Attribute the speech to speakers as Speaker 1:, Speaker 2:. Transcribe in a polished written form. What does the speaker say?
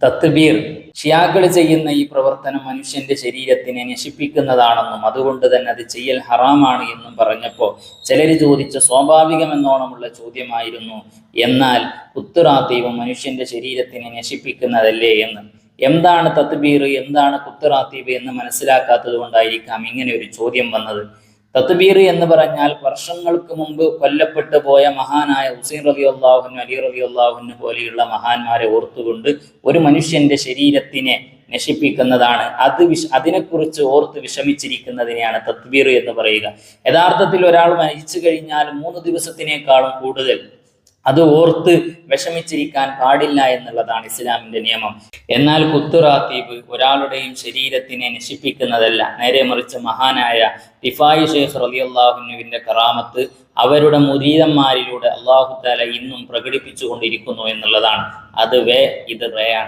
Speaker 1: തത്ബീർ ഷിയാക്കൾ ചെയ്യുന്ന ഈ പ്രവർത്തനം മനുഷ്യന്റെ ശരീരത്തിനെ നശിപ്പിക്കുന്നതാണെന്നും അതുകൊണ്ട് തന്നെ അത് ചെയ്യൽ ഹറാമാണ് എന്നും പറഞ്ഞപ്പോൾ ചിലർ ചോദിച്ച സ്വാഭാവികമെന്നോണമുള്ള ചോദ്യമായിരുന്നു, എന്നാൽ കുത്തുറാത്തീബ് മനുഷ്യന്റെ ശരീരത്തിനെ നശിപ്പിക്കുന്നതല്ലേ എന്ന്. എന്താണ് തത്ബീർ, എന്താണ് കുത്തുറാത്തീബ് എന്ന് മനസ്സിലാക്കാത്തത് കൊണ്ടായിരിക്കാം ഇങ്ങനെ ഒരു ചോദ്യം വന്നത്. തത്ബീർ എന്ന് പറഞ്ഞാൽ വർഷങ്ങൾക്ക് മുമ്പ് കൊല്ലപ്പെട്ടു പോയ മഹാനായ ഹുസൈൻ റളിയല്ലാഹു, അലി റളിയല്ലാഹു പോലെയുള്ള മഹാന്മാരെ ഓർത്തുകൊണ്ട് ഒരു മനുഷ്യന്റെ ശരീരത്തിനെ നശിപ്പിക്കുന്നതാണ്. അതിനെക്കുറിച്ച് ഓർത്ത് വിഷമിച്ചിരിക്കുന്നതിനെയാണ് തത്ബീർ എന്ന് പറയുക. യഥാർത്ഥത്തിൽ ഒരാൾ മരിച്ചു കഴിഞ്ഞാൽ 3 ദിവസത്തിനേക്കാളും കൂടുതൽ അത് ഓർത്ത് വിഷമിച്ചിരിക്കാൻ പാടില്ല എന്നുള്ളതാണ് ഇസ്ലാമിന്റെ നിയമം. എന്നാൽ കുത്തുറാത്തീബ് ഒരാളുടെയും ശരീരത്തിനെ നശിപ്പിക്കുന്നതല്ല. നേരെ മറിച്ച് മഹാനായ റിഫായി ശൈഖ് റളിയല്ലാഹുവിന്റെ കറാമത്ത് അവരുടെ മുരീദന്മാരിലൂടെ അല്ലാഹു തആല ഇന്നും പ്രകടിപ്പിച്ചു കൊണ്ടിരിക്കുന്നു എന്നുള്ളതാണ്. ഇത് റേ ആണ്.